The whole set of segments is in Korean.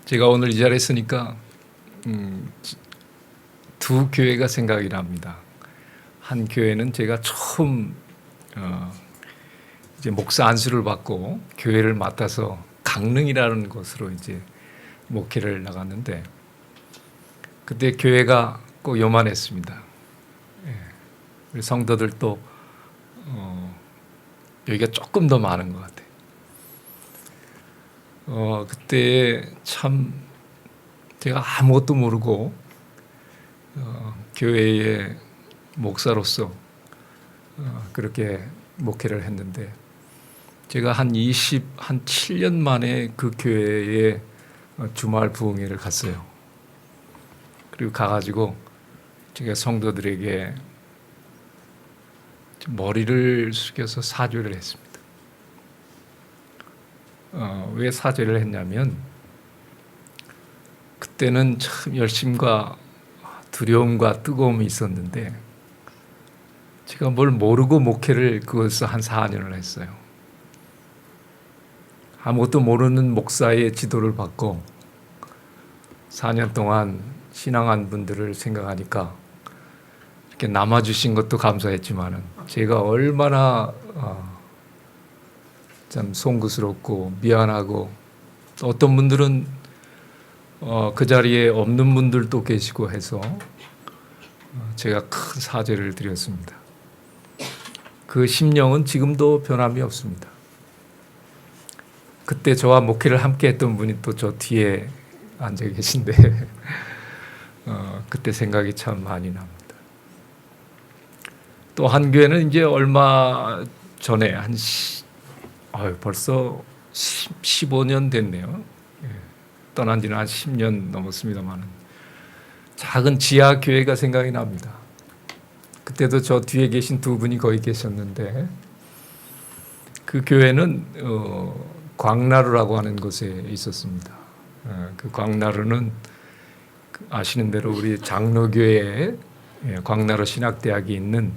제가 오늘 이 자리에 있으니까 두 교회가 생각이 납니다. 한 교회는 제가 처음 이제 목사 안수를 받고 교회를 맡아서 강릉이라는 곳으로 이제 목회를 나갔는데 그때 교회가 꼭 요만했습니다. 우리 성도들도 여기가 조금 더 많은 것 같아요. 그때 참 제가 아무것도 모르고 교회의 목사로서 그렇게 목회를 했는데 제가 한 7년 만에 그 교회에 주말 부흥회를 갔어요. 그리고 가가지고 제가 성도들에게 머리를 숙여서 사죄를 했습니다. 왜 사죄를 했냐면 그때는 참 열심과 두려움과 뜨거움이 있었는데 제가 뭘 모르고 목회를 그것을 한 4년을 했어요. 아무것도 모르는 목사의 지도를 받고 4년 동안 신앙한 분들을 생각하니까 이렇게 남아주신 것도 감사했지만은 제가 얼마나 참 송구스럽고 미안하고 또 어떤 분들은 그 자리에 없는 분들도 계시고 해서 제가 큰 사죄를 드렸습니다. 그 심령은 지금도 변함이 없습니다. 그때 저와 목회를 함께 했던 분이 또 저 뒤에 앉아 계신데 그때 생각이 참 많이 납니다. 또 한 교회는 이제 얼마 전에 벌써 15년 됐네요. 떠난 지는 한 10년 넘었습니다만 작은 지하 교회가 생각이 납니다. 그때도 저 뒤에 계신 두 분이 거기 계셨는데 그 교회는 광나루라고 하는 곳에 있었습니다. 그 광나루는 아시는 대로 우리 장로교회에 광나루 신학대학이 있는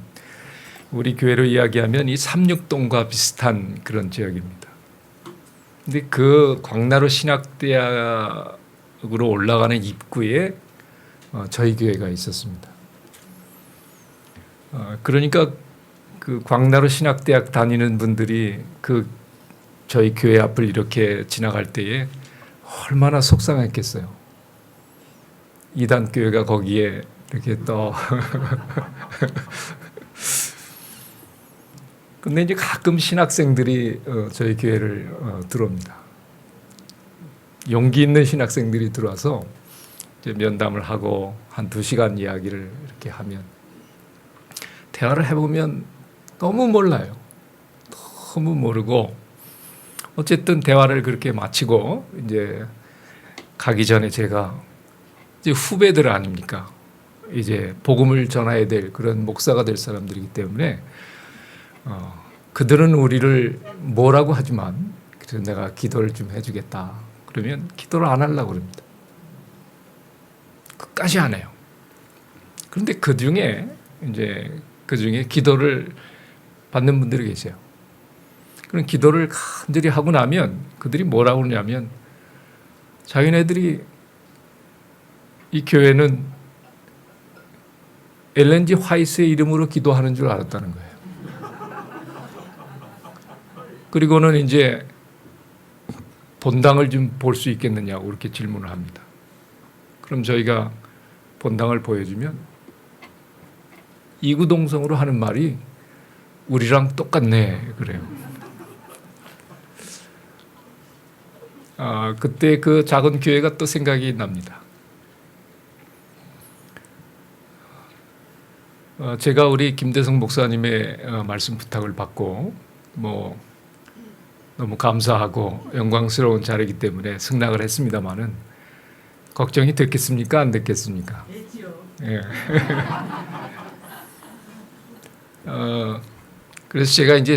우리 교회로 이야기하면 이 삼육동과 비슷한 그런 지역입니다. 근데 그 광나루 신학대학으로 올라가는 입구에 저희 교회가 있었습니다. 그러니까 그 광나루 신학대학 다니는 분들이 그 저희 교회 앞을 이렇게 지나갈 때에 얼마나 속상했겠어요. 이단 교회가 거기에 이렇게 또 근데 이제 가끔 신학생들이 저희 교회를 들어옵니다. 용기 있는 신학생들이 들어와서 이제 면담을 하고 한 2시간 이야기를 이렇게 하면 대화를 해보면 너무 몰라요. 너무 모르고 어쨌든 대화를 그렇게 마치고 이제 가기 전에 제가 이제 후배들 아닙니까? 이제 복음을 전해야 될 그런 목사가 될 사람들이기 때문에 그들은 우리를 뭐라고 하지만 그래서 내가 기도를 좀 해주겠다. 그러면 기도를 안 하려고 그럽니다. 끝까지 안 해요. 그런데 그 중에 기도를 받는 분들이 계세요. 그런 기도를 간절히 하고 나면 그들이 뭐라고 그러냐면 자기네들이 이 교회는 엘렌 G 화이트의 이름으로 기도하는 줄 알았다는 거예요. 그리고는 이제 본당을 좀 볼 수 있겠느냐고 그렇게 질문을 합니다. 그럼 저희가 본당을 보여주면 이구동성으로 하는 말이 우리랑 똑같네 그래요. 그때 그 작은 교회가 또 생각이 납니다. 제가 우리 김대성 목사님의 말씀 부탁을 받고 너무 감사하고 영광스러운 자리이기 때문에 승낙을 했습니다마는 걱정이 됐겠습니까? 안 됐겠습니까? 됐죠. 예. 그래서 제가 이제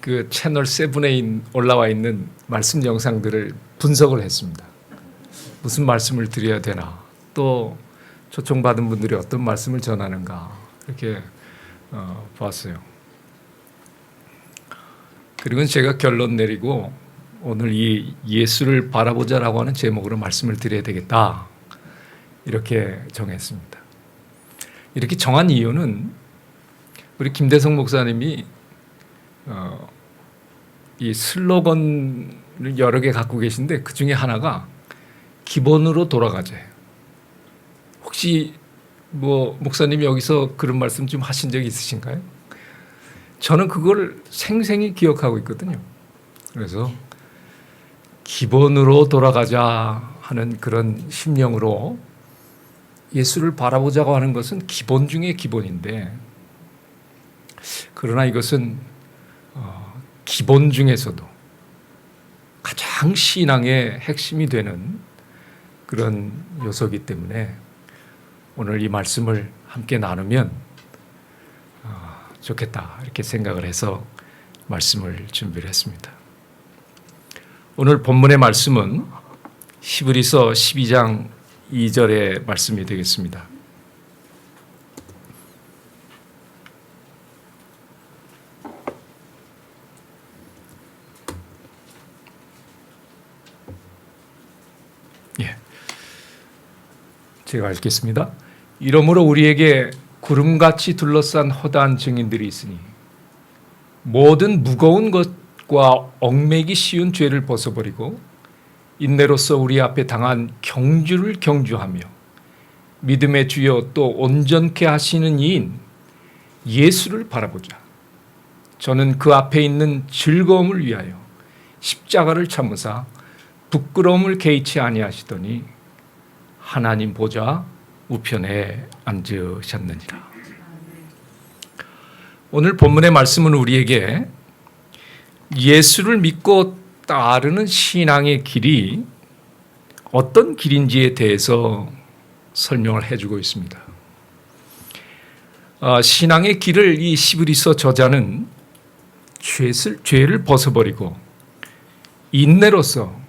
그 채널 7에 올라와 있는 말씀 영상들을 분석을 했습니다. 무슨 말씀을 드려야 되나, 또 초청받은 분들이 어떤 말씀을 전하는가 이렇게 봤어요. 그리고 제가 결론 내리고 오늘 이 예수를 바라보자라고 하는 제목으로 말씀을 드려야 되겠다. 이렇게 정했습니다. 이렇게 정한 이유는 우리 김대성 목사님이 이 슬로건을 여러 개 갖고 계신데 그 중에 하나가 기본으로 돌아가자예요. 혹시 목사님이 여기서 그런 말씀 좀 하신 적이 있으신가요? 저는 그걸 생생히 기억하고 있거든요. 그래서 기본으로 돌아가자 하는 그런 심령으로 예수를 바라보자고 하는 것은 기본 중에 기본인데, 그러나 이것은 기본 중에서도 가장 신앙의 핵심이 되는 그런 요소이기 때문에 오늘 이 말씀을 함께 나누면 좋겠다 이렇게 생각을 해서 말씀을 준비를 했습니다. 오늘 본문의 말씀은 히브리서 12장 2절의 말씀이 되겠습니다. 제가 읽겠습니다. 이러므로 우리에게 구름같이 둘러싼 허다한 증인들이 있으니 모든 무거운 것과 얽매기 쉬운 죄를 벗어버리고 인내로서 우리 앞에 당한 경주를 경주하며 믿음의 주여 또 온전케 하시는 이인 예수를 바라보자. 저는 그 앞에 있는 즐거움을 위하여 십자가를 참으사 부끄러움을 개의치 아니하시더니 하나님 보좌 우편에 앉으셨느니라. 오늘 본문의 말씀은 우리에게 예수를 믿고 따르는 신앙의 길이 어떤 길인지에 대해서 설명을 해주고 있습니다. 신앙의 길을 이 히브리서 저자는 죄를 벗어버리고 인내로서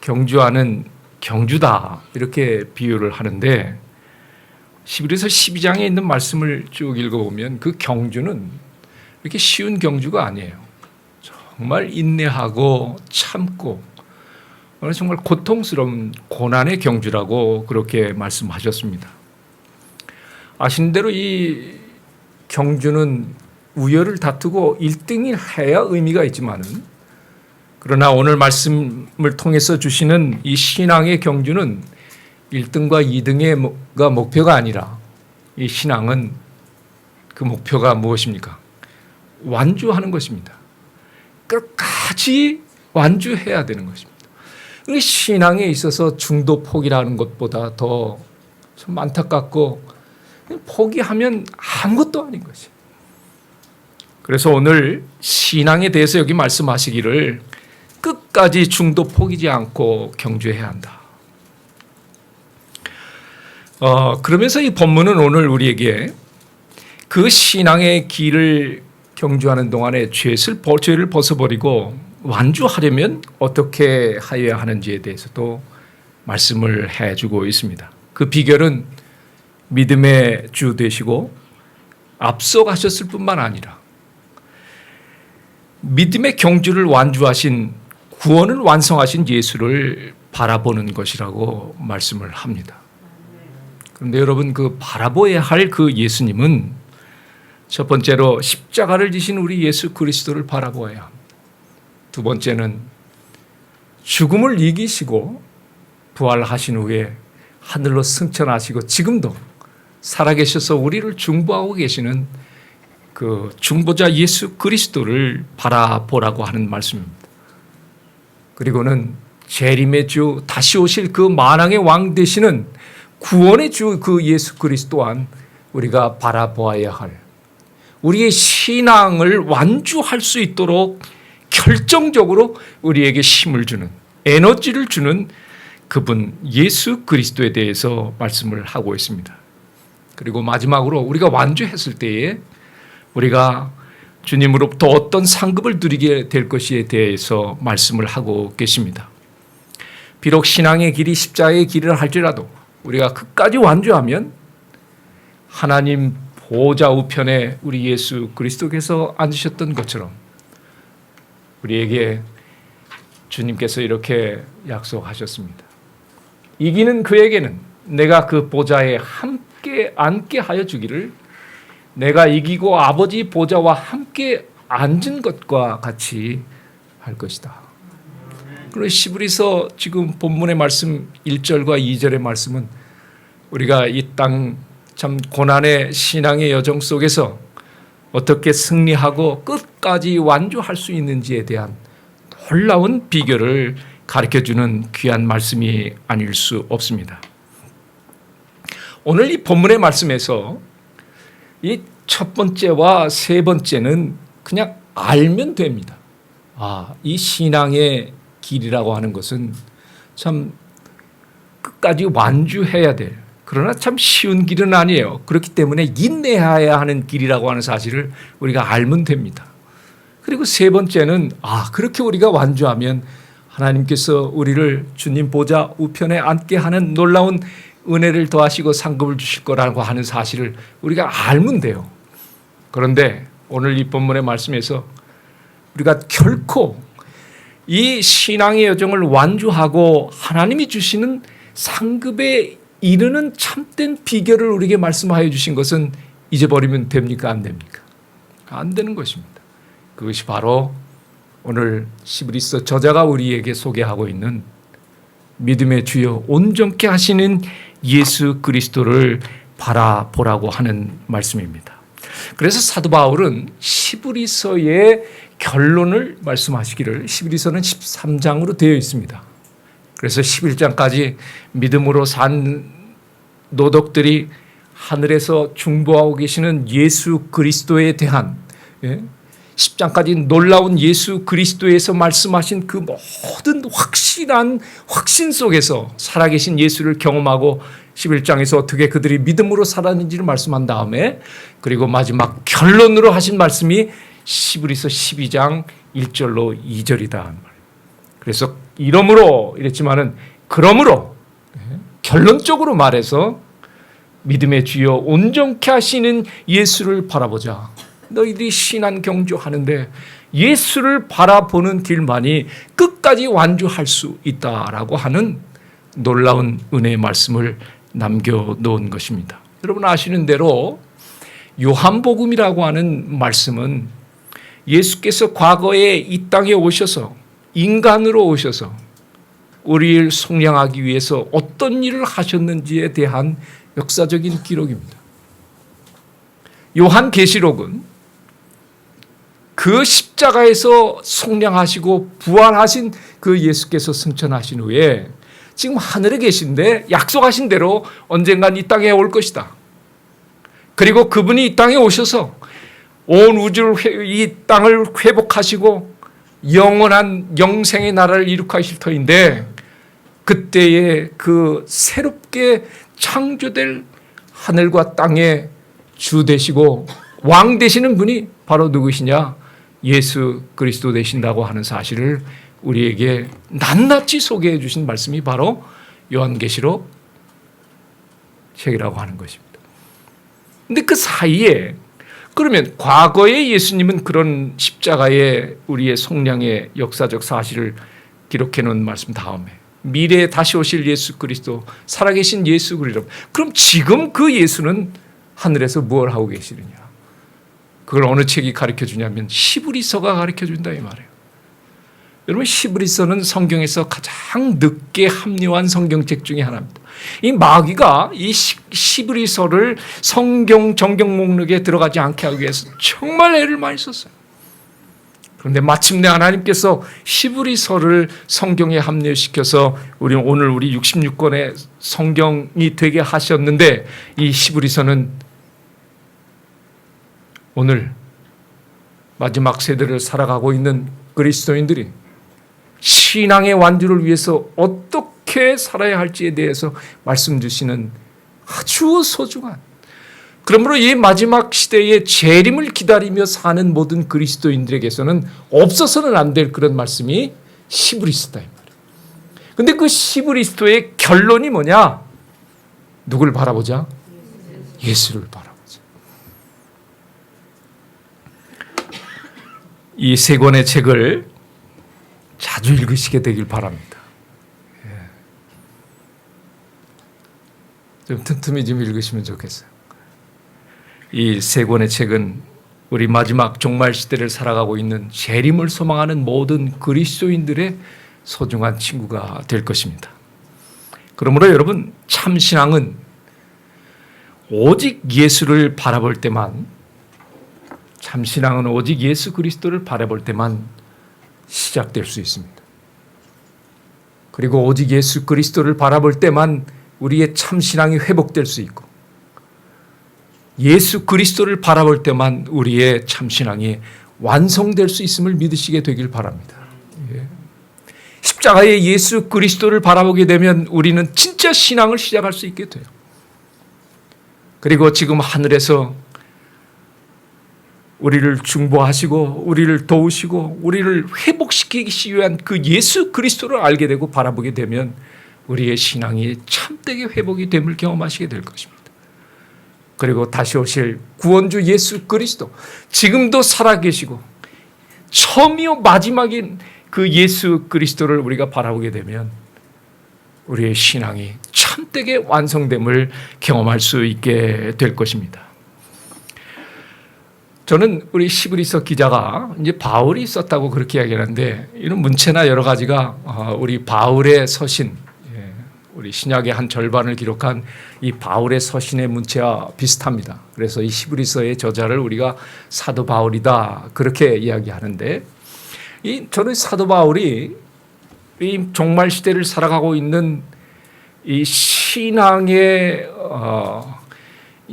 경주하는 경주다 이렇게 비유를 하는데, 히브리서 12장에 있는 말씀을 쭉 읽어보면 그 경주는 이렇게 쉬운 경주가 아니에요. 정말 인내하고 참고 정말 고통스러운 고난의 경주라고 그렇게 말씀하셨습니다. 아시는 대로 이 경주는 우열을 다투고 1등을 해야 의미가 있지만은, 그러나 오늘 말씀을 통해서 주시는 이 신앙의 경주는 1등과 2등의 목표가 아니라 이 신앙은 그 목표가 무엇입니까? 완주하는 것입니다. 끝까지 완주해야 되는 것입니다. 신앙에 있어서 중도 포기라는 것보다 더 좀 안타깝고 포기하면 아무것도 아닌 것이에요. 그래서 오늘 신앙에 대해서 여기 말씀하시기를 끝까지 중도 포기지 않고 경주해야 한다. 그러면서 이 본문은 오늘 우리에게 그 신앙의 길을 경주하는 동안에 죄를 벗어버리고 완주하려면 어떻게 하여야 하는지에 대해서도 말씀을 해주고 있습니다. 그 비결은 믿음의 주 되시고 앞서가셨을 뿐만 아니라 믿음의 경주를 완주하신, 구원을 완성하신 예수를 바라보는 것이라고 말씀을 합니다. 그런데 여러분, 그 바라보아야 할 그 예수님은 첫 번째로 십자가를 지신 우리 예수 그리스도를 바라보아야 합니다. 두 번째는 죽음을 이기시고 부활하신 후에 하늘로 승천하시고 지금도 살아계셔서 우리를 중보하고 계시는 그 중보자 예수 그리스도를 바라보라고 하는 말씀입니다. 그리고는 재림의 주, 다시 오실 그 만왕의 왕 되시는 구원의 주 그 예수 그리스도 또한 우리가 바라보아야 할, 우리의 신앙을 완주할 수 있도록 결정적으로 우리에게 힘을 주는, 에너지를 주는 그분 예수 그리스도에 대해서 말씀을 하고 있습니다. 그리고 마지막으로 우리가 완주했을 때에 우리가 주님으로부터 어떤 상급을 누리게 될 것에 대해서 말씀을 하고 계십니다. 비록 신앙의 길이 십자가의 길이라 할지라도 우리가 끝까지 완주하면 하나님 보좌 우편에 우리 예수 그리스도께서 앉으셨던 것처럼 우리에게 주님께서 이렇게 약속하셨습니다. 이기는 그에게는 내가 그 보좌에 함께 앉게 하여 주기를, 내가 이기고 아버지 보좌와 함께 앉은 것과 같이 할 것이다. 그리고 시브리서 지금 본문의 말씀 1절과 2절의 말씀은 우리가 이 땅 참 고난의 신앙의 여정 속에서 어떻게 승리하고 끝까지 완주할 수 있는지에 대한 놀라운 비결을 가르쳐주는 귀한 말씀이 아닐 수 없습니다. 오늘 이 본문의 말씀에서 이 첫 번째와 세 번째는 그냥 알면 됩니다. 이 신앙의 길이라고 하는 것은 참 끝까지 완주해야 될, 그러나 참 쉬운 길은 아니에요. 그렇기 때문에 인내해야 하는 길이라고 하는 사실을 우리가 알면 됩니다. 그리고 세 번째는 그렇게 우리가 완주하면 하나님께서 우리를 주님 보좌 우편에 앉게 하는 놀라운 은혜를 더하시고 상급을 주실 거라고 하는 사실을 우리가 알면 돼요. 그런데 오늘 이 본문의 말씀에서 우리가 결코 이 신앙의 여정을 완주하고 하나님이 주시는 상급에 이르는 참된 비결을 우리에게 말씀하여 주신 것은 잊어버리면 됩니까? 안 됩니까? 안 되는 것입니다. 그것이 바로 오늘 시브리서 저자가 우리에게 소개하고 있는 믿음의 주여 온전케 하시는 예수 그리스도를 바라보라고 하는 말씀입니다. 그래서 사도 바울은 시브리서의 결론을 말씀하시기를, 시브리서는 13장으로 되어 있습니다. 그래서 11장까지 믿음으로 산 노덕들이 하늘에서 중보하고 계시는 예수 그리스도에 대한 10장까지 놀라운 예수 그리스도에서 말씀하신 그 모든 확실한 확신 속에서 살아계신 예수를 경험하고 11장에서 어떻게 그들이 믿음으로 살았는지를 말씀한 다음에, 그리고 마지막 결론으로 하신 말씀이 시브리서 12장 1절로 2절이다. 그래서 이러므로 이랬지만은 그러므로 결론적으로 말해서 믿음의 주여 온전케 하시는 예수를 바라보자. 너희들이 신앙 경주하는데 예수를 바라보는 길만이 끝까지 완주할 수 있다라고 하는 놀라운 은혜의 말씀을 남겨놓은 것입니다. 여러분 아시는 대로 요한복음이라고 하는 말씀은 예수께서 과거에 이 땅에 오셔서 인간으로 오셔서 우리를 속량하기 위해서 어떤 일을 하셨는지에 대한 역사적인 기록입니다. 요한계시록은 그 십자가에서 속량하시고 부활하신 그 예수께서 승천하신 후에 지금 하늘에 계신데 약속하신 대로 언젠간 이 땅에 올 것이다. 그리고 그분이 이 땅에 오셔서 온 우주를 이 땅을 회복하시고 영원한 영생의 나라를 이룩하실 터인데, 그때에 그 새롭게 창조될 하늘과 땅의 주 되시고 왕 되시는 분이 바로 누구시냐? 예수 그리스도 되신다고 하는 사실을 우리에게 낱낱이 소개해 주신 말씀이 바로 요한계시록 책이라고 하는 것입니다. 그런데 그 사이에 그러면 과거의 예수님은 그런 십자가의 우리의 속량의 역사적 사실을 기록해 놓은 말씀 다음에 미래에 다시 오실 예수 그리스도, 살아계신 예수 그리스도, 그럼 지금 그 예수는 하늘에서 무엇을 하고 계시느냐? 그걸 어느 책이 가르쳐 주냐면 시브리서가 가르쳐 준다 이 말이에요. 여러분 시브리서는 성경에서 가장 늦게 합류한 성경책 중에 하나입니다. 이 마귀가 이 시브리서를 성경 정경 목록에 들어가지 않게 하기 위해서 정말 애를 많이 썼어요. 그런데 마침내 하나님께서 시브리서를 성경에 합류시켜서 오늘 우리 66권의 성경이 되게 하셨는데, 이 시브리서는 오늘 마지막 세대를 살아가고 있는 그리스도인들이 신앙의 완주를 위해서 어떻게 살아야 할지에 대해서 말씀 주시는 아주 소중한, 그러므로 이 마지막 시대의 재림을 기다리며 사는 모든 그리스도인들에게서는 없어서는 안 될 그런 말씀이 시브리서다 이 말이에요. 그런데 그 시브리서의 결론이 뭐냐? 누굴 바라보자? 예수를 바라보자. 이 세 권의 책을 자주 읽으시게 되길 바랍니다. 좀 틈틈이 좀 읽으시면 좋겠어요. 이 세 권의 책은 우리 마지막 종말 시대를 살아가고 있는 재림을 소망하는 모든 그리스도인들의 소중한 친구가 될 것입니다. 그러므로 여러분, 참신앙은 오직 예수를 바라볼 때만, 참신앙은 오직 예수 그리스도를 바라볼 때만 시작될 수 있습니다. 그리고 오직 예수 그리스도를 바라볼 때만 우리의 참신앙이 회복될 수 있고, 예수 그리스도를 바라볼 때만 우리의 참신앙이 완성될 수 있음을 믿으시게 되길 바랍니다. 십자가의 예수 그리스도를 바라보게 되면 우리는 진짜 신앙을 시작할 수 있게 돼요. 그리고 지금 하늘에서 우리를 중보하시고 우리를 도우시고 우리를 회복시키기 위한 그 예수 그리스도를 알게 되고 바라보게 되면 우리의 신앙이 참되게 회복이 됨을 경험하시게 될 것입니다. 그리고 다시 오실 구원주 예수 그리스도, 지금도 살아계시고 처음이요 마지막인 그 예수 그리스도를 우리가 바라보게 되면 우리의 신앙이 참되게 완성됨을 경험할 수 있게 될 것입니다. 저는 우리 히브리서 기자가 이제 바울이 썼다고 그렇게 이야기하는데, 이런 문체나 여러 가지가 우리 바울의 서신, 우리 신약의 한 절반을 기록한 이 바울의 서신의 문체와 비슷합니다. 그래서 이 히브리서의 저자를 우리가 사도 바울이다 그렇게 이야기하는데, 저는 사도 바울이 이 종말 시대를 살아가고 있는 이 신앙의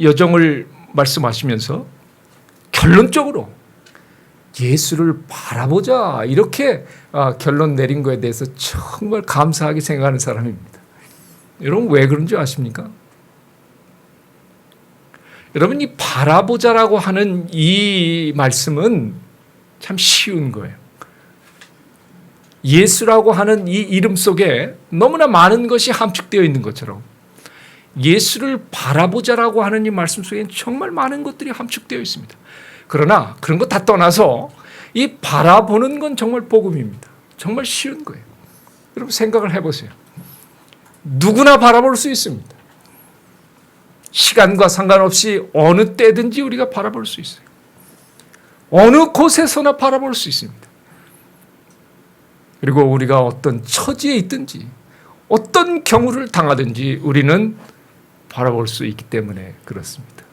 여정을 말씀하시면서 결론적으로 예수를 바라보자 이렇게 결론 내린 거에 대해서 정말 감사하게 생각하는 사람입니다. 여러분, 왜 그런지 아십니까? 여러분, 이 바라보자라고 하는 이 말씀은 참 쉬운 거예요. 예수라고 하는 이 이름 속에 너무나 많은 것이 함축되어 있는 것처럼 예수를 바라보자라고 하는 이 말씀 속에는 정말 많은 것들이 함축되어 있습니다. 그러나 그런 거 다 떠나서 이 바라보는 건 정말 복음입니다. 정말 쉬운 거예요. 여러분, 생각을 해보세요. 누구나 바라볼 수 있습니다. 시간과 상관없이 어느 때든지 우리가 바라볼 수 있어요. 어느 곳에서나 바라볼 수 있습니다. 그리고 우리가 어떤 처지에 있든지 어떤 경우를 당하든지 우리는 바라볼 수 있기 때문에 그렇습니다.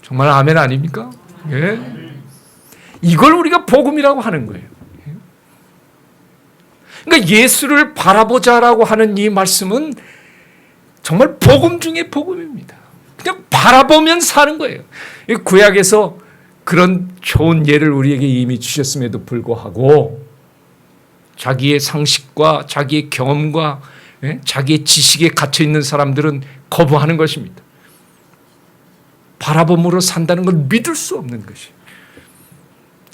정말 아멘 아닙니까? 예. 이걸 우리가 복음이라고 하는 거예요. 그러니까 예수를 바라보자라고 하는 이 말씀은 정말 복음 중에 복음입니다. 그냥 바라보면 사는 거예요. 구약에서 그런 좋은 예를 우리에게 이미 주셨음에도 불구하고 자기의 상식과 자기의 경험과 자기의 지식에 갇혀 있는 사람들은 거부하는 것입니다. 바라봄으로 산다는 걸 믿을 수 없는 것이.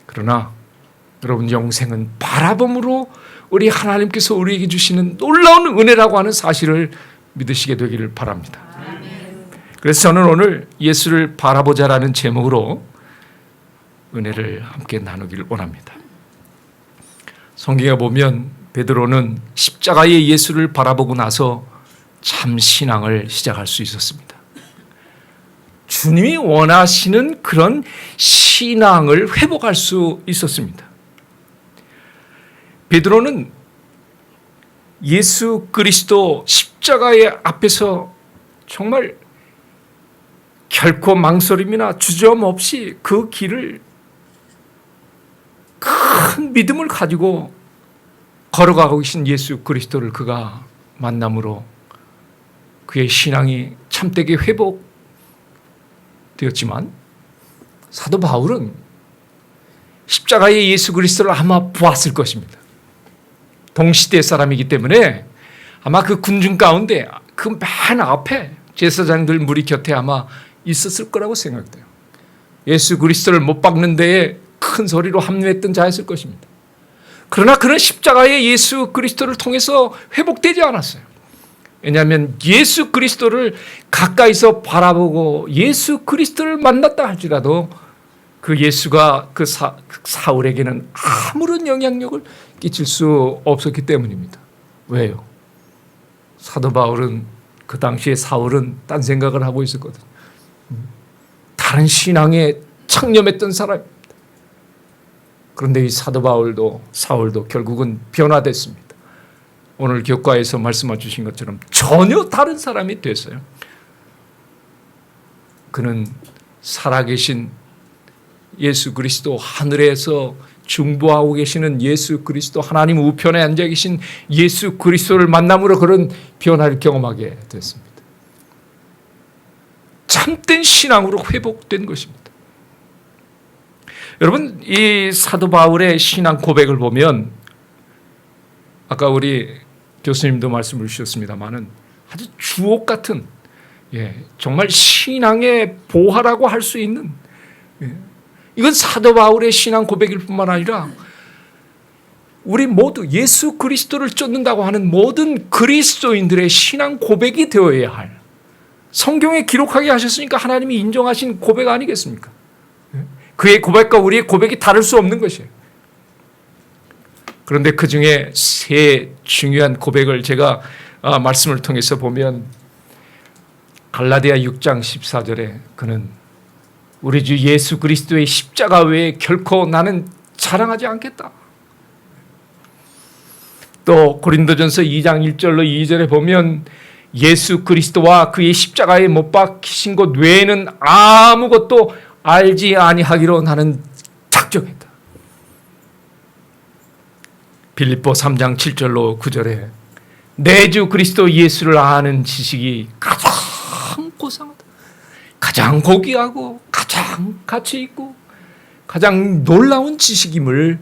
그러나 여러분, 영생은 바라봄으로 우리 하나님께서 우리에게 주시는 놀라운 은혜라고 하는 사실을 믿으시게 되기를 바랍니다. 그래서 저는 오늘 예수를 바라보자라는 제목으로 은혜를 함께 나누기를 원합니다. 성경에 보면 베드로는 십자가의 예수를 바라보고 나서 참 신앙을 시작할 수 있었습니다. 주님이 원하시는 그런 신앙을 회복할 수 있었습니다. 베드로는 예수 그리스도 십자가의 앞에서 정말 결코 망설임이나 주저함 없이 그 길을 큰 믿음을 가지고 걸어가고 계신 예수 그리스도를 그가 만남으로 그의 신앙이 참되게 회복되었지만, 사도 바울은 십자가의 예수 그리스도를 아마 보았을 것입니다. 동시대 사람이기 때문에 아마 그 군중 가운데 그 맨 앞에 제사장들 무리 곁에 아마 있었을 거라고 생각돼요. 예수 그리스도를 못 박는 데에 큰 소리로 합류했던 자였을 것입니다. 그러나 그런 십자가의 예수 그리스도를 통해서 회복되지 않았어요. 왜냐하면 예수 그리스도를 가까이서 바라보고 예수 그리스도를 만났다 할지라도 그 예수가 그 사울에게는 아무런 영향력을 끼칠 수 없었기 때문입니다. 왜요? 사도 바울은 그 당시에 사울은 딴 생각을 하고 있었거든요. 다른 신앙에 창념했던 사람입니다. 그런데 이 사도 사울도 결국은 변화됐습니다. 오늘 교과에서 말씀해 주신 것처럼 전혀 다른 사람이 됐어요. 그는 살아계신 예수 그리스도, 하늘에서 중보하고 계시는 예수 그리스도, 하나님 우편에 앉아 계신 예수 그리스도를 만남으로 그런 변화를 경험하게 됐습니다. 참된 신앙으로 회복된 것입니다. 여러분, 이 사도 바울의 신앙 고백을 보면 아까 우리 교수님도 말씀을 주셨습니다마는 아주 주옥 같은, 정말 신앙의 보화라고 할 수 있는, 이건 사도 바울의 신앙 고백일 뿐만 아니라 우리 모두 예수 그리스도를 쫓는다고 하는 모든 그리스도인들의 신앙 고백이 되어야 할, 성경에 기록하게 하셨으니까 하나님이 인정하신 고백 아니겠습니까? 그의 고백과 우리의 고백이 다를 수 없는 것이에요. 그런데 그 중에 세 중요한 고백을 제가 말씀을 통해서 보면, 갈라디아 6장 14절에 그는 우리 주 예수 그리스도의 십자가 외에 결코 나는 자랑하지 않겠다. 또 고린도전서 2장 1절로 2절에 보면 예수 그리스도와 그의 십자가에 못 박히신 것 외에는 아무것도 알지 아니하기로 나는 작정했다. 빌립보 3장 7절로 9절에 내 주 그리스도 예수를 아는 지식이 가장 고상하다. 가장 고귀하고 가장 가치 있고 가장 놀라운 지식임을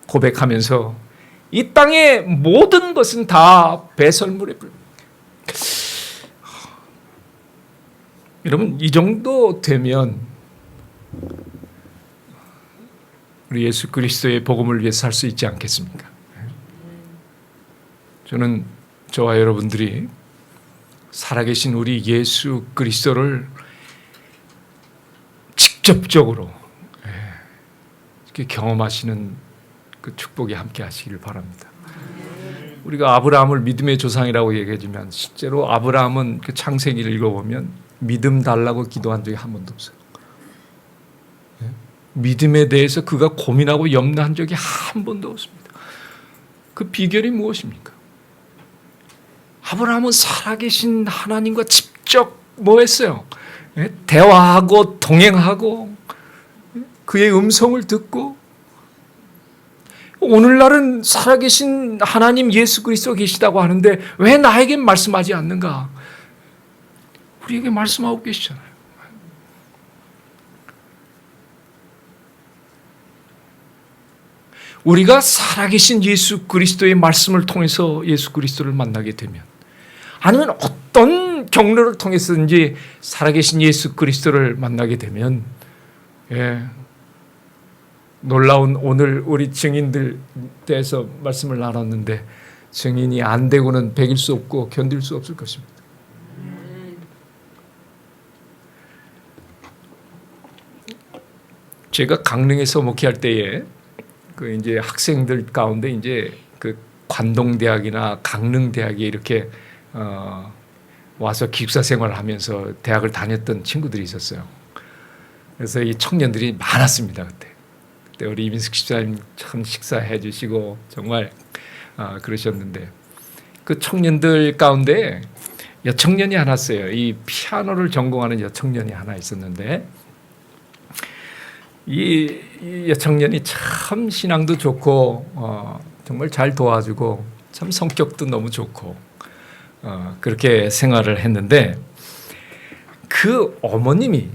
고백하면서 이 땅의 모든 것은 다 배설물에 불과하다. 여러분, 이 정도 되면 우리 예수 그리스도의 복음을 위해서 살 수 있지 않겠습니까? 저는 저와 여러분들이 살아계신 우리 예수 그리스도를 직접적으로 이렇게 경험하시는 그 축복이 함께 하시기를 바랍니다. 우리가 아브라함을 믿음의 조상이라고 얘기하지만 실제로 아브라함은 그 창세기를 읽어보면 믿음 달라고 기도한 적이 한 번도 없어요. 믿음에 대해서 그가 고민하고 염려한 적이 한 번도 없습니다. 그 비결이 무엇입니까? 아브라함은 살아계신 하나님과 직접 뭐 했어요? 대화하고 동행하고 그의 음성을 듣고, 오늘날은 살아계신 하나님 예수 그리스도 계시다고 하는데 왜 나에겐 말씀하지 않는가? 우리에게 말씀하고 계시잖아요. 우리가 살아계신 예수 그리스도의 말씀을 통해서 예수 그리스도를 만나게 되면, 아니면 어떤 경로를 통해서든지 살아계신 예수 그리스도를 만나게 되면, 놀라운 오늘 우리 증인들 대해서 말씀을 나눴는데 증인이 안 되고는 배길 수 없고 견딜 수 없을 것입니다. 제가 강릉에서 목회할 때에 그 이제 학생들 가운데 이제 그 관동대학이나 강릉대학에 이렇게 와서 기숙사 생활을 하면서 대학을 다녔던 친구들이 있었어요. 그래서 이 청년들이 많았습니다. 그때 우리 이민숙 집사님 참 식사해 주시고 정말 그러셨는데, 그 청년들 가운데 여청년이 하나 있어요. 이 피아노를 전공하는 여청년이 하나 있었는데, 이 여청년이 참 신앙도 좋고 정말 잘 도와주고 참 성격도 너무 좋고 그렇게 생활을 했는데, 그 어머님이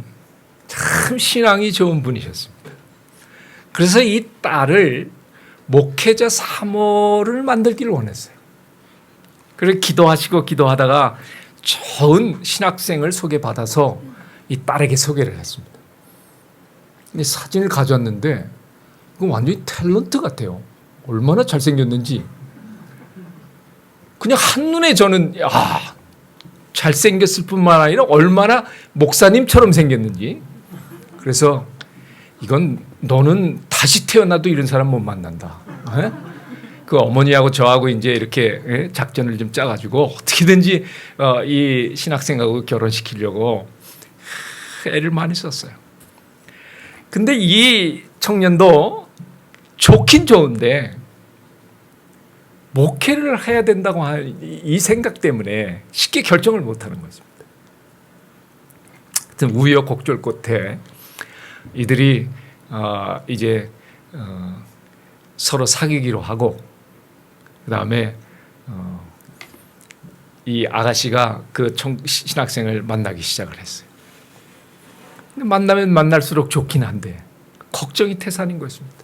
참 신앙이 좋은 분이셨습니다. 그래서 이 딸을 목회자 사모를 만들기를 원했어요. 그래서 기도하다가 좋은 신학생을 소개받아서 이 딸에게 소개를 했습니다. 근데 사진을 가져왔는데 이거 완전히 탤런트 같아요. 얼마나 잘생겼는지. 그냥 한눈에 저는 잘생겼을 뿐만 아니라 얼마나 목사님처럼 생겼는지. 그래서 이건 너는 다시 태어나도 이런 사람 못 만난다. 그 어머니하고 저하고 이제 이렇게 작전을 좀 짜가지고 어떻게든지 이 신학생하고 결혼시키려고 애를 많이 썼어요. 근데 이 청년도 좋긴 좋은데 목회를 해야 된다고 하는 이 생각 때문에 쉽게 결정을 못하는 것입니다. 하여튼 우여곡절 끝에 이들이 이제 서로 사귀기로 하고 그 다음에 이 아가씨가 그 신학생을 만나기 시작을 했어요. 근데 만나면 만날수록 좋긴 한데 걱정이 태산인 것입니다.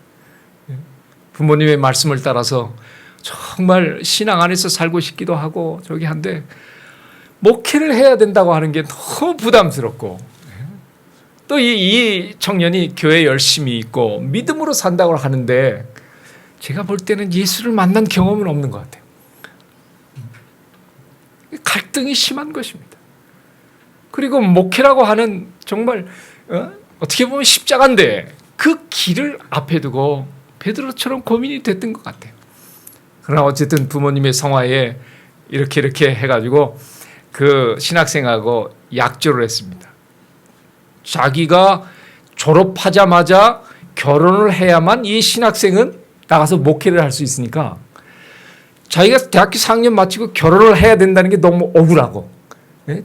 부모님의 말씀을 따라서 정말 신앙 안에서 살고 싶기도 하고 저기 한데 목회를 해야 된다고 하는 게 너무 부담스럽고 또 이 청년이 교회 열심히 있고 믿음으로 산다고 하는데 제가 볼 때는 예수를 만난 경험은 없는 것 같아요. 갈등이 심한 것입니다. 그리고 목회라고 하는 정말 어떻게 보면 십자가인데 그 길을 앞에 두고 베드로처럼 고민이 됐던 것 같아요. 그러나 어쨌든 부모님의 성화에 이렇게 해가지고 그 신학생하고 약조를 했습니다. 자기가 졸업하자마자 결혼을 해야만 이 신학생은 나가서 목회를 할 수 있으니까 자기가 대학교 4학년 마치고 결혼을 해야 된다는 게 너무 억울하고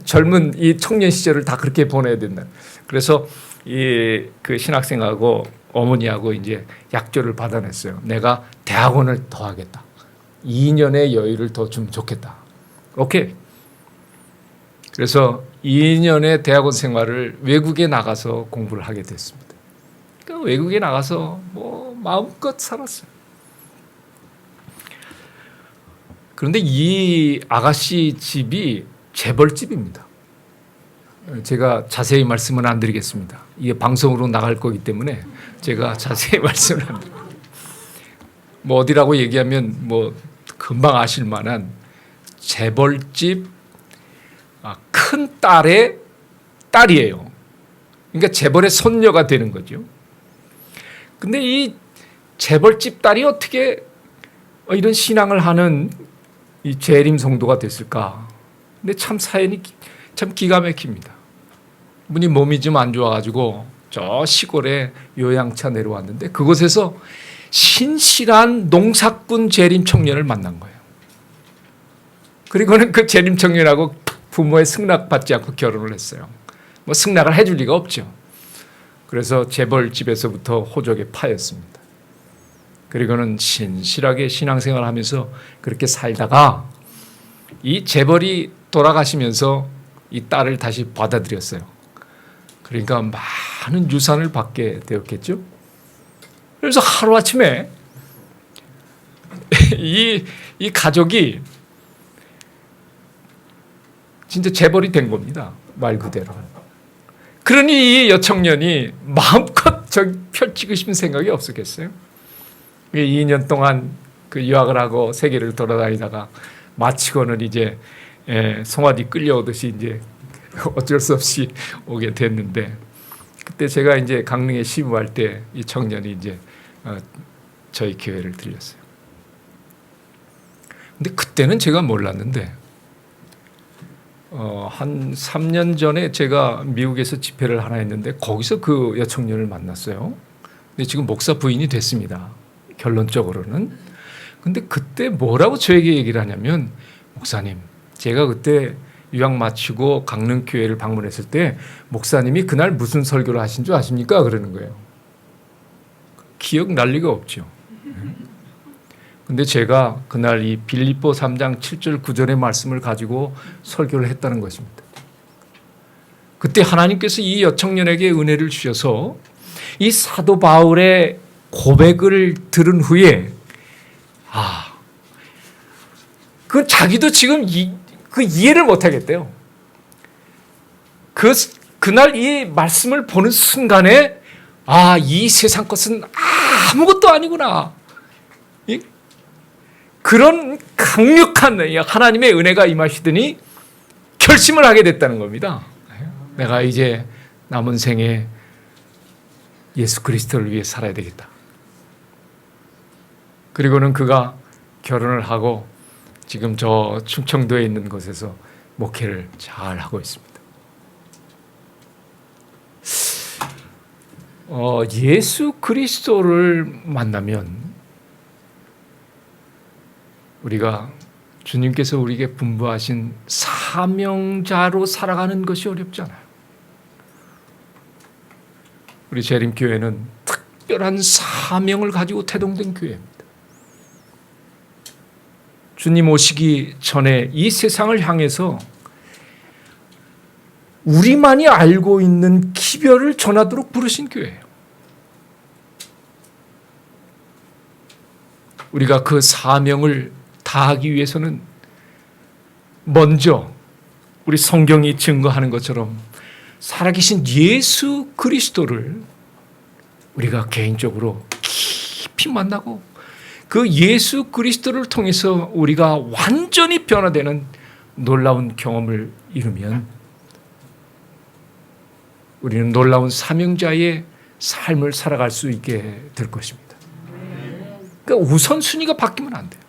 젊은 이 청년 시절을 다 그렇게 보내야 된다. 그래서 이 그 신학생하고 어머니하고 이제 약조를 받아냈어요. 내가 대학원을 더 하겠다. 2년의 여유를 더 주면 좋겠다. 오케이. 그래서 2년의 대학원 생활을 외국에 나가서 공부를 하게 됐습니다. 그러니까 외국에 나가서 뭐 마음껏 살았어요. 그런데 이 아가씨 집이 재벌집입니다. 제가 자세히 말씀은 안 드리겠습니다. 이게 방송으로 나갈 거기 때문에 제가 자세히 말씀을 안 드립니다. 뭐 어디라고 얘기하면 뭐 금방 아실 만한 재벌집 큰 딸의 딸이에요. 그러니까 재벌의 손녀가 되는 거죠. 근데 이 재벌집 딸이 어떻게 이런 신앙을 하는 이 재림 성도가 됐을까? 근데 참 사연이 참 기가 막힙니다. 분이 몸이 좀 안 좋아가지고 저 시골에 요양차 내려왔는데 그곳에서 신실한 농사꾼 재림 청년을 만난 거예요. 그리고는 그 재림 청년하고 부모의 승낙받지 않고 결혼을 했어요. 뭐 승낙을 해줄 리가 없죠. 그래서 재벌집에서부터 호적에 파였습니다. 그리고는 신실하게 신앙생활을 하면서 그렇게 살다가 이 재벌이 돌아가시면서 이 딸을 다시 받아들였어요. 그러니까 많은 유산을 받게 되었겠죠. 그래서 하루아침에 이 가족이 진짜 재벌이 된 겁니다. 말 그대로. 그러니 이 여청년이 마음껏 펼치고 싶은 생각이 없었겠어요. 2년 동안 그 유학을 하고 세계를 돌아다니다가 마치고는 이제 송아지 끌려오듯이 이제 어쩔 수 없이 오게 됐는데 그때 제가 이제 강릉에 시무할 때 이 청년이 이제 저희 교회를 들렸어요. 근데 그때는 제가 몰랐는데 한 3년 전에 제가 미국에서 집회를 하나 했는데 거기서 그 여청년을 만났어요. 근데 지금 목사 부인이 됐습니다. 결론적으로는. 근데 그때 뭐라고 저에게 얘기를 하냐면 목사님, 제가 그때 유학 마치고 강릉교회를 방문했을 때 목사님이 그날 무슨 설교를 하신 줄 아십니까? 그러는 거예요. 기억날 리가 없죠. 근데 제가 그날 이 빌립보 3장 7절 9절의 말씀을 가지고 설교를 했다는 것입니다. 그때 하나님께서 이 여청년에게 은혜를 주셔서 이 사도 바울의 고백을 들은 후에 그 자기도 지금 그 이해를 못 하겠대요. 그날 이 말씀을 보는 순간에 이 세상 것은 아무것도 아니구나. 그런 강력한 하나님의 은혜가 임하시더니 결심을 하게 됐다는 겁니다. 내가 이제 남은 생에 예수 그리스도를 위해 살아야 되겠다. 그리고는 그가 결혼을 하고 지금 저 충청도에 있는 곳에서 목회를 잘 하고 있습니다. 예수 그리스도를 만나면 우리가 주님께서 우리에게 분부하신 사명자로 살아가는 것이 어렵잖아요. 우리 재림교회는 특별한 사명을 가지고 태동된 교회입니다. 주님 오시기 전에 이 세상을 향해서 우리만이 알고 있는 기별을 전하도록 부르신 교회예요. 우리가 그 사명을 다하기 위해서는 먼저 우리 성경이 증거하는 것처럼 살아계신 예수 그리스도를 우리가 개인적으로 깊이 만나고 그 예수 그리스도를 통해서 우리가 완전히 변화되는 놀라운 경험을 이루면 우리는 놀라운 사명자의 삶을 살아갈 수 있게 될 것입니다. 그러니까 우선순위가 바뀌면 안 돼요.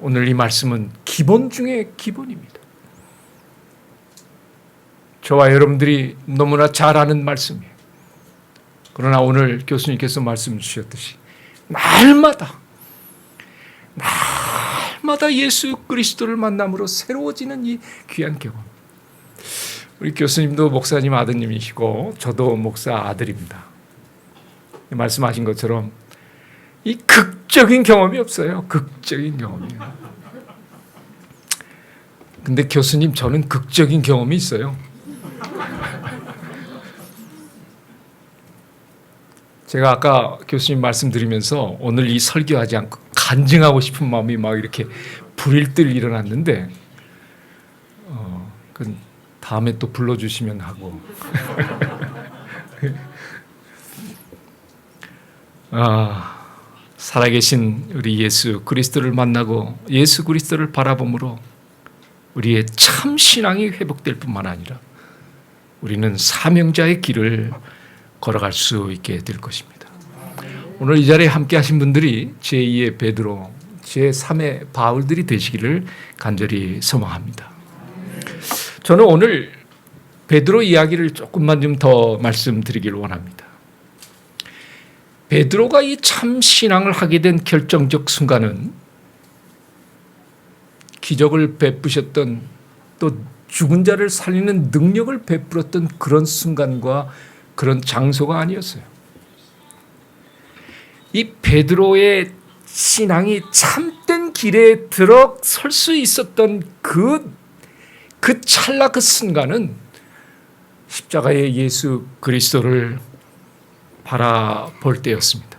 오늘 이 말씀은 기본 중에 기본입니다. 저와 여러분들이 너무나 잘 아는 말씀이에요. 그러나 오늘 교수님께서 말씀 주셨듯이 날마다 예수 그리스도를 만남으로 새로워지는 이 귀한 경험. 우리 교수님도 목사님 아드님이시고 저도 목사 아들입니다. 말씀하신 것처럼 이 극적인 경험이 없어요. 극적인 경험이에요. 근데 교수님 저는 극적인 경험이 있어요. 제가 아까 교수님 말씀드리면서 오늘 이 설교하지 않고 간증하고 싶은 마음이 막 이렇게 불일들 일어났는데 그건 다음에 또 불러주시면 하고 살아계신 우리 예수 그리스도를 만나고 예수 그리스도를 바라봄으로 우리의 참 신앙이 회복될 뿐만 아니라 우리는 사명자의 길을 걸어갈 수 있게 될 것입니다. 오늘 이 자리에 함께 하신 분들이 제2의 베드로, 제3의 바울들이 되시기를 간절히 소망합니다. 저는 오늘 베드로 이야기를 조금만 좀 더 말씀드리기를 원합니다. 베드로가 이 참 신앙을 하게 된 결정적 순간은 기적을 베푸셨던 또 죽은 자를 살리는 능력을 베풀었던 그런 순간과 그런 장소가 아니었어요. 이 베드로의 신앙이 참된 길에 들어설 수 있었던 그 찰나 그 순간은 십자가의 예수 그리스도를 바라볼 때였습니다.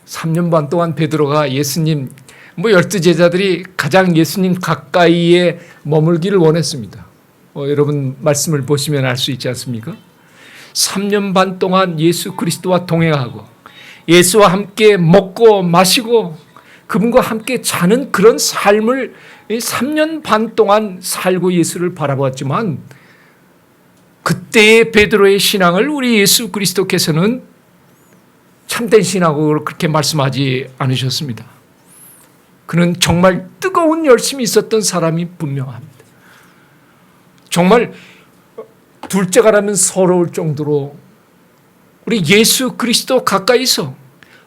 3년 반 동안 베드로가 예수님 12 제자들이 가장 예수님 가까이에 머물기를 원했습니다. 여러분 말씀을 보시면 알 수 있지 않습니까? 3년 반 동안 예수 그리스도와 동행하고 예수와 함께 먹고 마시고 그분과 함께 자는 그런 삶을 3년 반 동안 살고 예수를 바라보았지만 그때의 베드로의 신앙을 우리 예수 그리스도께서는 참된 신앙으로 그렇게 말씀하지 않으셨습니다. 그는 정말 뜨거운 열심이 있었던 사람이 분명합니다. 정말 둘째가라면 서러울 정도로 우리 예수 그리스도 가까이서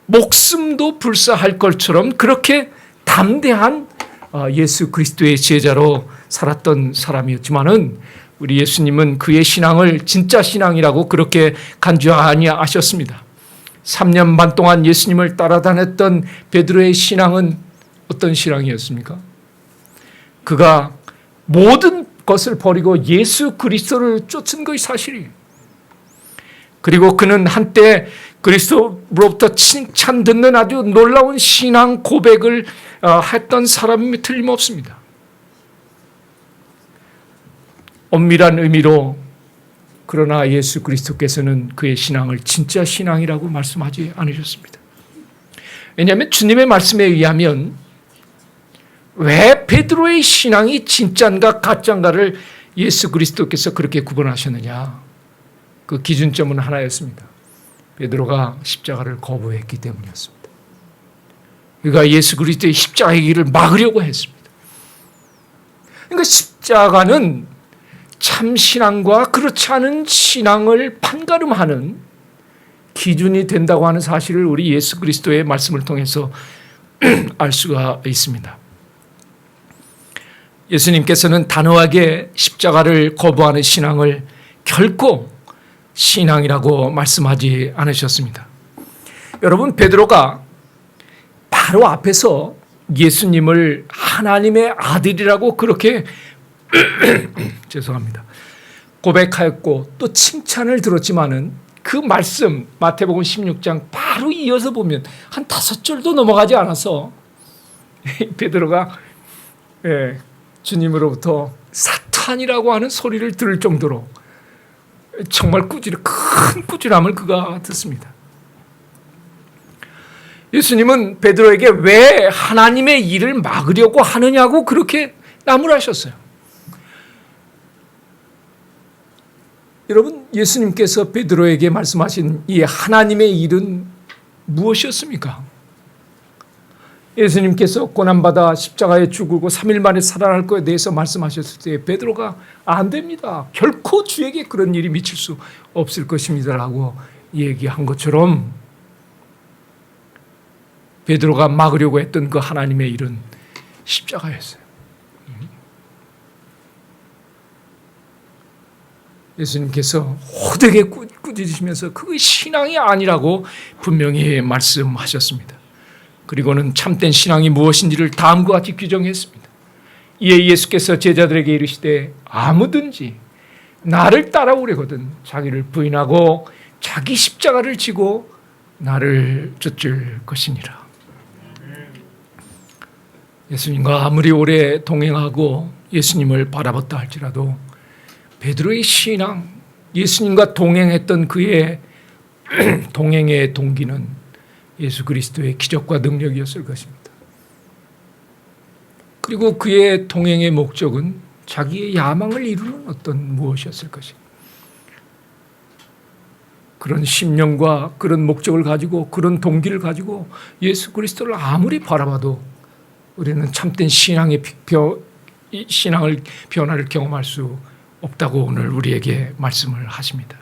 목숨도 불사할 것처럼 그렇게 담대한 예수 그리스도의 제자로 살았던 사람이었지만은 우리 예수님은 그의 신앙을 진짜 신앙이라고 그렇게 간주하니 하셨습니다. 3년 반 동안 예수님을 따라다녔던 베드로의 신앙은 어떤 신앙이었습니까? 그가 모든 것을 버리고 예수 그리스도를 쫓은 것이 사실이에요. 그리고 그는 한때 그리스도로부터 칭찬 듣는 아주 놀라운 신앙 고백을 했던 사람이 틀림없습니다. 엄밀한 의미로 그러나 예수 그리스도께서는 그의 신앙을 진짜 신앙이라고 말씀하지 않으셨습니다. 왜냐하면 주님의 말씀에 의하면 왜 베드로의 신앙이 진짜인가 가짜인가를 예수 그리스도께서 그렇게 구분하셨느냐. 그 기준점은 하나였습니다. 베드로가 십자가를 거부했기 때문이었습니다. 그가 예수 그리스도의 십자가의 길을 막으려고 했습니다. 그러니까 십자가는 참 신앙과 그렇지 않은 신앙을 판가름하는 기준이 된다고 하는 사실을 우리 예수 그리스도의 말씀을 통해서 알 수가 있습니다. 예수님께서는 단호하게 십자가를 거부하는 신앙을 결코 신앙이라고 말씀하지 않으셨습니다. 여러분, 베드로가 바로 앞에서 예수님을 하나님의 아들이라고 그렇게 죄송합니다. 고백하였고 또 칭찬을 들었지만은 그 말씀 마태복음 16장 바로 이어서 보면 한 5절도 넘어가지 않아서 베드로가 주님으로부터 사탄이라고 하는 소리를 들을 정도로 정말 큰 꾸지람을 그가 듣습니다. 예수님은 베드로에게 왜 하나님의 일을 막으려고 하느냐고 그렇게 나무라셨어요. 여러분, 예수님께서 베드로에게 말씀하신 이 하나님의 일은 무엇이었습니까? 예수님께서 고난받아 십자가에 죽고 3일 만에 살아날 것에 대해서 말씀하셨을 때 베드로가 안 됩니다. 결코 주에게 그런 일이 미칠 수 없을 것입니다라고 얘기한 것처럼 베드로가 막으려고 했던 그 하나님의 일은 십자가였어요. 예수님께서 호되게 꾸짖으시면서 그게 신앙이 아니라고 분명히 말씀하셨습니다. 그리고는 참된 신앙이 무엇인지를 다음과 같이 규정했습니다. 이에 예수께서 제자들에게 이르시되 아무든지 나를 따라오려거든 자기를 부인하고 자기 십자가를 지고 나를 쫓을 것이니라. 예수님과 아무리 오래 동행하고 예수님을 바라봤다 할지라도 베드로의 신앙, 예수님과 동행했던 그의 동행의 동기는 예수 그리스도의 기적과 능력이었을 것입니다. 그리고 그의 동행의 목적은 자기의 야망을 이루는 어떤 무엇이었을 것입니다. 그런 심령과 그런 목적을 가지고 그런 동기를 가지고 예수 그리스도를 아무리 바라봐도 우리는 참된 신앙의 변화를 경험할 수 없다고 오늘 우리에게 말씀을 하십니다.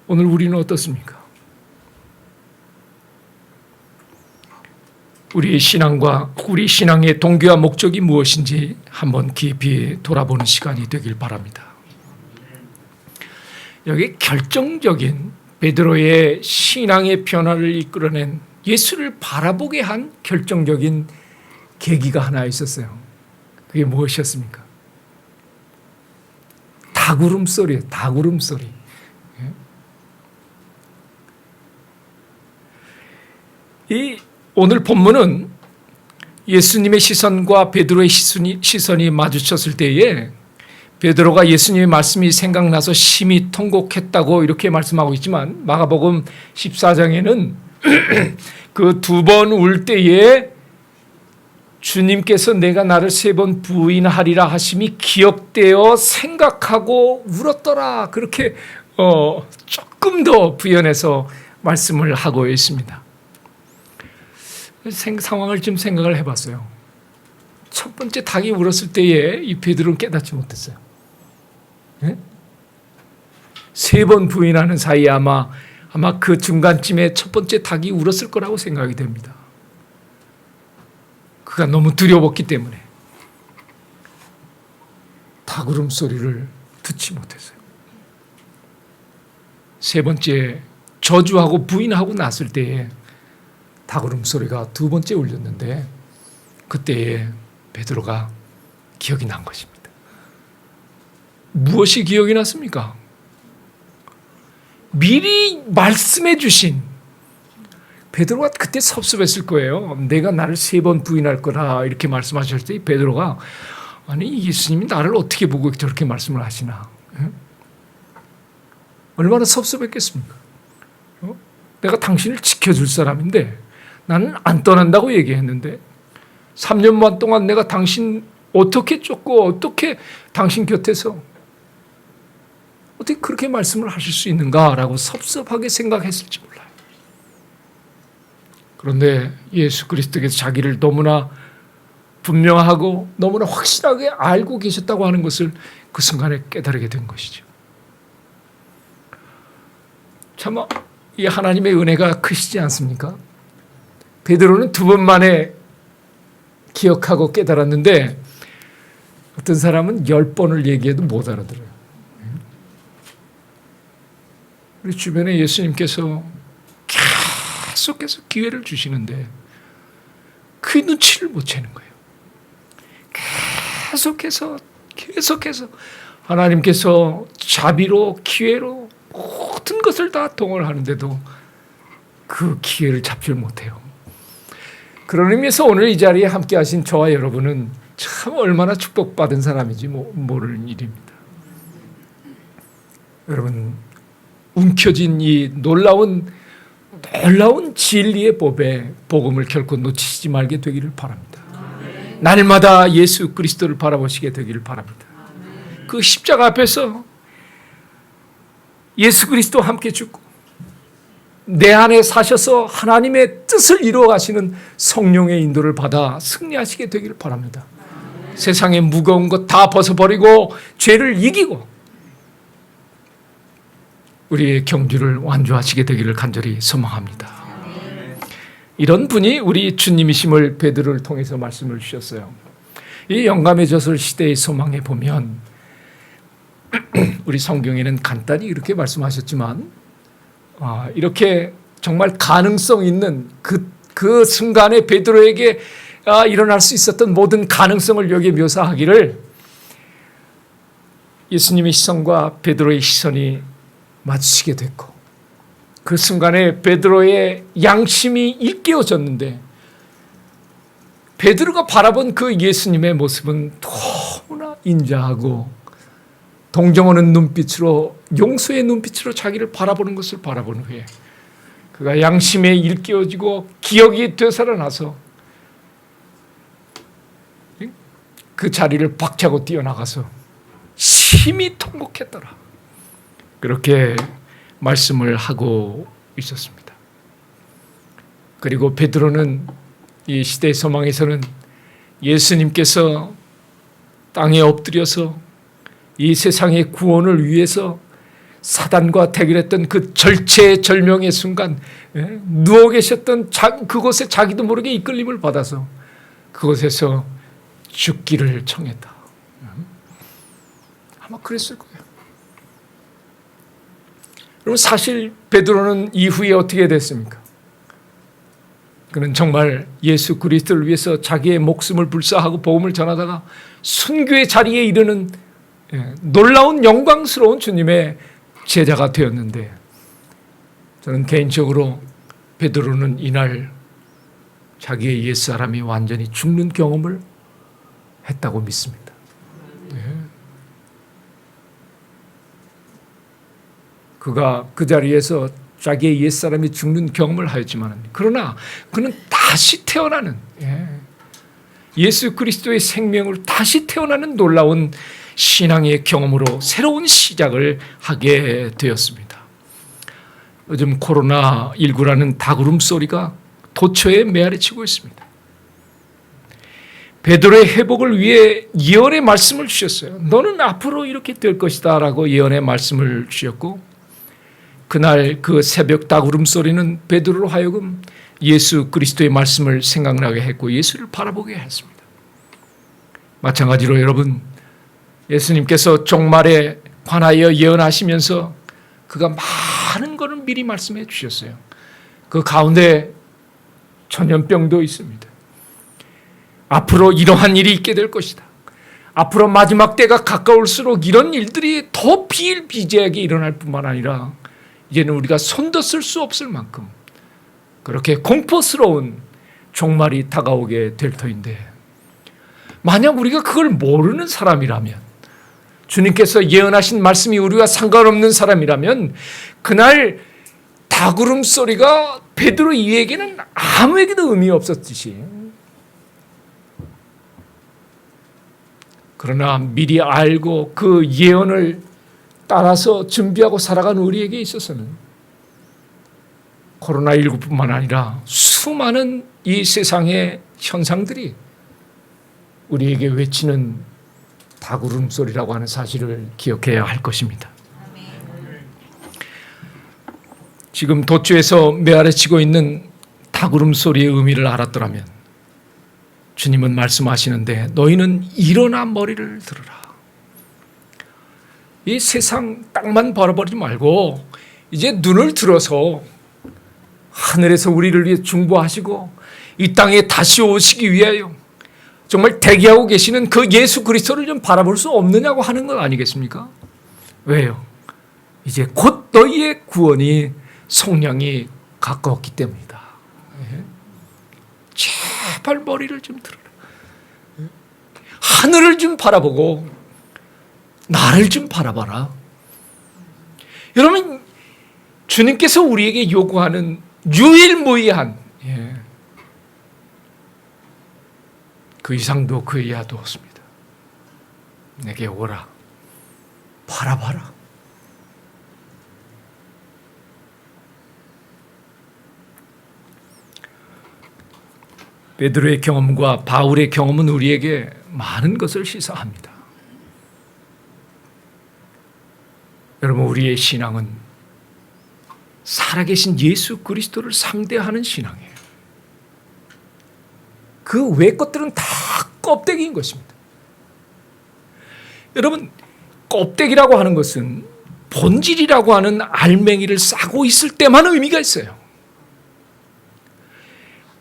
오늘 우리는 어떻습니까? 우리의 신앙과 우리 신앙의 동기와 목적이 무엇인지 한번 깊이 돌아보는 시간이 되길 바랍니다. 여기 결정적인 베드로의 신앙의 변화를 이끌어낸 예수를 바라보게 한 결정적인 계기가 하나 있었어요. 그게 무엇이었습니까? 닭울음 소리예요. 닭울음 소리. 이 오늘 본문은 예수님의 시선과 베드로의 시선이 마주쳤을 때에 베드로가 예수님의 말씀이 생각나서 심히 통곡했다고 이렇게 말씀하고 있지만 마가복음 14장에는 그 2번 울 때에 주님께서 내가 나를 3번 부인하리라 하심이 기억되어 생각하고 울었더라. 그렇게 조금 더 부연해서 말씀을 하고 있습니다. 상황을 좀 생각을 해봤어요. 첫 번째 닭이 울었을 때에 이 베드로는 깨닫지 못했어요. 네? 3번 부인하는 사이에 아마 그 중간쯤에 첫 번째 닭이 울었을 거라고 생각이 됩니다. 그가 너무 두려웠기 때문에 닭 울음소리를 듣지 못했어요. 3번째 저주하고 부인하고 났을 때에 닭 울음소리가 2번째 울렸는데 그때에 베드로가 기억이 난 것입니다. 무엇이 기억이 났습니까? 미리 말씀해 주신 베드로가 그때 섭섭했을 거예요. 내가 나를 3번 부인할 거라 이렇게 말씀하셨을 때 베드로가 아니 예수님이 나를 어떻게 보고 저렇게 말씀을 하시나. 얼마나 섭섭했겠습니까? 내가 당신을 지켜줄 사람인데 나는 안 떠난다고 얘기했는데 3년 반 동안 내가 당신 어떻게 쫓고 어떻게 당신 곁에서 어떻게 그렇게 말씀을 하실 수 있는가라고 섭섭하게 생각했을지 몰라요. 그런데 예수 그리스도께서 자기를 너무나 분명하고 너무나 확실하게 알고 계셨다고 하는 것을 그 순간에 깨달게 된 것이죠. 참 이 하나님의 은혜가 크시지 않습니까? 베드로는 2번 만에 기억하고 깨달았는데 어떤 사람은 10번을 얘기해도 못 알아들어요. 우리 주변에 예수님께서 계속해서 기회를 주시는데 그 눈치를 못 채는 거예요. 계속해서 하나님께서 자비로 기회로 모든 것을 다 동원하는데도 그 기회를 잡지 못해요. 그런 의미에서 오늘 이 자리에 함께 하신 저와 여러분은 참 얼마나 축복받은 사람인지 모르는 일입니다. 여러분, 움켜진 이 놀라운 진리의 법에 복음을 결코 놓치지 말게 되기를 바랍니다. 날마다 예수 그리스도를 바라보시게 되기를 바랍니다. 그 십자가 앞에서 예수 그리스도와 함께 죽고 내 안에 사셔서 하나님의 뜻을 이루어 가시는 성령의 인도를 받아 승리하시게 되기를 바랍니다. 세상의 무거운 것 다 벗어버리고 죄를 이기고 우리의 경주를 완주하시게 되기를 간절히 소망합니다. 이런 분이 우리 주님이심을 베드로를 통해서 말씀을 주셨어요. 이 영감의 저술 시대의 소망에 보면 우리 성경에는 간단히 이렇게 말씀하셨지만 이렇게 정말 가능성 있는 그 순간에 베드로에게 일어날 수 있었던 모든 가능성을 여기에 묘사하기를 예수님의 시선과 베드로의 시선이 마주치게 됐고 그 순간에 베드로의 양심이 일깨워졌는데 베드로가 바라본 그 예수님의 모습은 너무나 인자하고 동정하는 눈빛으로 용서의 눈빛으로 자기를 바라보는 것을 바라본 후에 그가 양심에 일깨워지고 기억이 되살아나서 그 자리를 박차고 뛰어나가서 심히 통곡했더라. 그렇게 말씀을 하고 있었습니다. 그리고 베드로는 이 시대의 소망에서는 예수님께서 땅에 엎드려서 이 세상의 구원을 위해서 사단과 대결했던 그 절체절명의 순간 누워 계셨던 그곳에 자기도 모르게 이끌림을 받아서 그곳에서 죽기를 청했다. 아마 그랬을 거예요. 그럼 사실 베드로는 이후에 어떻게 됐습니까? 그는 정말 예수 그리스도를 위해서 자기의 목숨을 불사하고 복음을 전하다가 순교의 자리에 이르는 놀라운 영광스러운 주님의 제자가 되었는데 저는 개인적으로 베드로는 이날 자기의 옛사람이 완전히 죽는 경험을 했다고 믿습니다. 그가 그 자리에서 자기의 옛사람이 죽는 경험을 하였지만 그러나 그는 다시 태어나는 예수 그리스도의 생명으로 다시 태어나는 놀라운 신앙의 경험으로 새로운 시작을 하게 되었습니다. 요즘 코로나19라는 닭울음 소리가 도처에 메아리치고 있습니다. 베드로의 회복을 위해 예언의 말씀을 주셨어요. 너는 앞으로 이렇게 될 것이다 라고 예언의 말씀을 주셨고 그날 그 새벽 닭울음 소리는 베드로로 하여금 예수 그리스도의 말씀을 생각나게 했고 예수를 바라보게 했습니다. 마찬가지로 여러분 예수님께서 종말에 관하여 예언하시면서 그가 많은 것을 미리 말씀해 주셨어요. 그 가운데 전염병도 있습니다. 앞으로 이러한 일이 있게 될 것이다. 앞으로 마지막 때가 가까울수록 이런 일들이 더 비일비재하게 일어날 뿐만 아니라 이제는 우리가 손도 쓸 수 없을 만큼 그렇게 공포스러운 종말이 다가오게 될 터인데 만약 우리가 그걸 모르는 사람이라면 주님께서 예언하신 말씀이 우리와 상관없는 사람이라면 그날 닭울음 소리가 베드로 이에게는 아무에게도 의미 없었듯이 그러나 미리 알고 그 예언을 따라서 준비하고 살아간 우리에게 있어서는 코로나19뿐만 아니라 수많은 이 세상의 현상들이 우리에게 외치는 닭울음소리라고 하는 사실을 기억해야 할 것입니다. 지금 도처에서 메아리치고 있는 닭울음소리의 의미를 알았더라면 주님은 말씀하시는데 너희는 일어나 머리를 들으라. 이 세상 땅만 바라보지 말고 이제 눈을 들어서 하늘에서 우리를 위해 중보하시고 이 땅에 다시 오시기 위하여 정말 대기하고 계시는 그 예수 그리스도를 좀 바라볼 수 없느냐고 하는 것 아니겠습니까? 왜요? 이제 곧 너희의 구원이 속량이 가까웠기 때문이다. 제발 머리를 좀 들어라. 하늘을 좀 바라보고 나를 좀 바라봐라. 여러분, 주님께서 우리에게 요구하는 유일무이한 그 이상도 그 이하도 없습니다. 내게 오라. 바라봐라. 베드로의 경험과 바울의 경험은 우리에게 많은 것을 시사합니다. 여러분, 우리의 신앙은 살아계신 예수 그리스도를 상대하는 신앙이에요. 그 외 것들은 다 껍데기인 것입니다. 여러분, 껍데기라고 하는 것은 본질이라고 하는 알맹이를 싸고 있을 때만 의미가 있어요.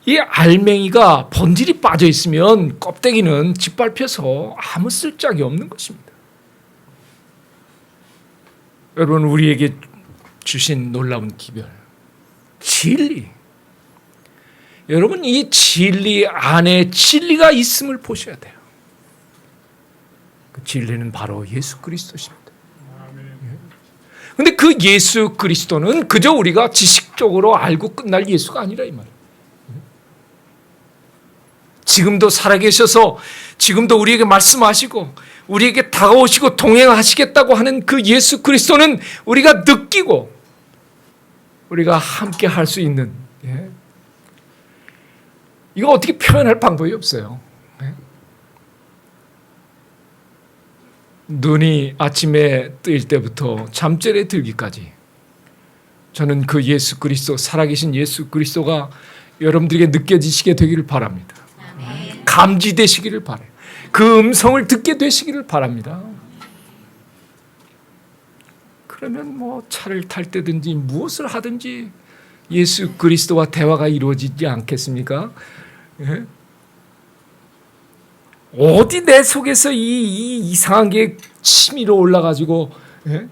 이 알맹이가 본질이 빠져 있으면 껍데기는 짓밟혀서 아무 쓸짝이 없는 것입니다. 여러분, 우리에게 주신 놀라운 기별, 진리. 여러분, 이 진리 안에 진리가 있음을 보셔야 돼요. 그 진리는 바로 예수 그리스도십니다. 그런데 그 예수 그리스도는 그저 우리가 지식적으로 알고 끝날 예수가 아니라 이 말이에요. 지금도 살아계셔서 지금도 우리에게 말씀하시고 우리에게 다가오시고 동행하시겠다고 하는 그 예수 그리스도는 우리가 느끼고 우리가 함께 할 수 있는, 이거 어떻게 표현할 방법이 없어요. 눈이 아침에 뜨일 때부터 잠자리에 들기까지 저는 그 예수 그리스도, 살아계신 예수 그리스도가 여러분들에게 느껴지시게 되기를 바랍니다. 감지되시기를 바라요. 그 음성을 듣게 되시기를 바랍니다. 그러면 뭐 차를 탈 때든지 무엇을 하든지 예수 그리스도와 대화가 이루어지지 않겠습니까? 예? 어디 내 속에서 이 이상한 게 치밀어 올라가지고, 예?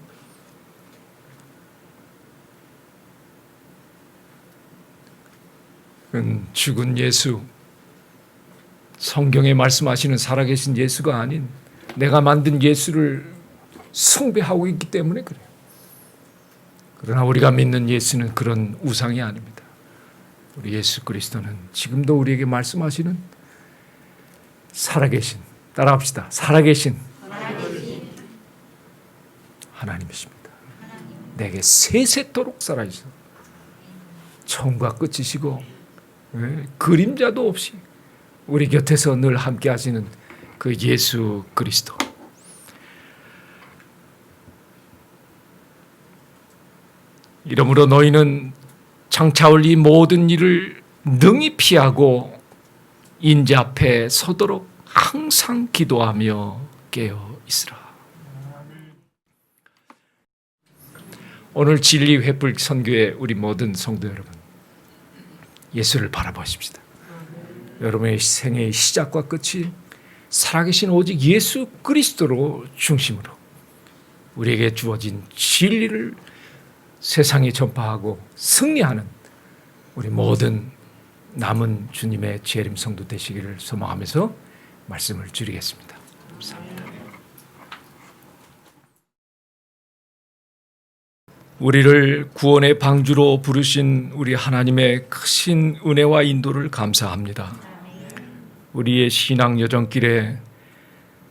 죽은 예수, 성경에 말씀하시는 살아계신 예수가 아닌 내가 만든 예수를 숭배하고 있기 때문에 그래요. 그러나 우리가 믿는 예수는 그런 우상이 아닙니다. 우리 예수 그리스도는 지금도 우리에게 말씀하시는 살아계신, 따라합시다. 살아계신 하나님이십니다. 내게 세세토록 살아있어 처음과 끝이시고 그림자도 없이 우리 곁에서 늘 함께 하시는 그 예수 그리스도. 이러므로 너희는 장차올 이 모든 일을 능히 피하고 인자 앞에 서도록 항상 기도하며 깨어 있으라. 오늘 진리 횃불 선교의 우리 모든 성도 여러분, 예수를 바라보십시다. 여러분의 생애의 시작과 끝이 살아계신 오직 예수 그리스도로 중심으로 우리에게 주어진 진리를 세상에 전파하고 승리하는 우리 모든 남은 주님의 재림 성도 되시기를 소망하면서 말씀을 드리겠습니다. 감사합니다. 우리를 구원의 방주로 부르신 우리 하나님의 크신 은혜와 인도를 감사합니다. 우리의 신앙 여정길에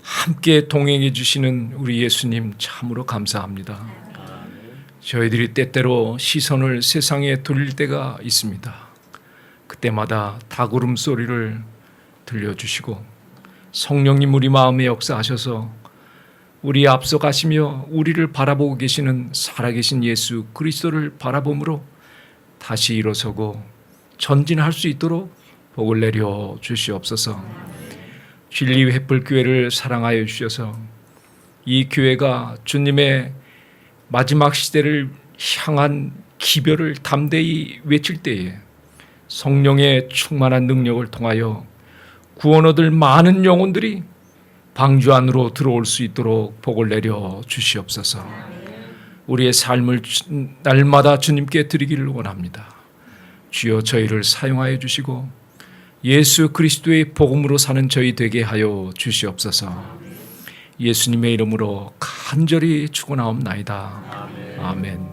함께 동행해 주시는 우리 예수님 참으로 감사합니다. 저희들이 때때로 시선을 세상에 돌릴 때가 있습니다. 그때마다 닭울음 소리를 들려주시고 성령님 우리 마음에 역사하셔서 우리 앞서 가시며 우리를 바라보고 계시는 살아계신 예수 그리스도를 바라봄으로 다시 일어서고 전진할 수 있도록 복을 내려 주시옵소서. 진리 횃불 교회를 사랑하여 주셔서 이 교회가 주님의 마지막 시대를 향한 기별을 담대히 외칠 때에 성령의 충만한 능력을 통하여 구원 얻을 많은 영혼들이 방주 안으로 들어올 수 있도록 복을 내려 주시옵소서. 우리의 삶을 날마다 주님께 드리기를 원합니다. 주여 저희를 사용하여 주시고 예수 그리스도의 복음으로 사는 저희 되게 하여 주시옵소서. 예수님의 이름으로 간절히 축원하옵나이다. 아멘.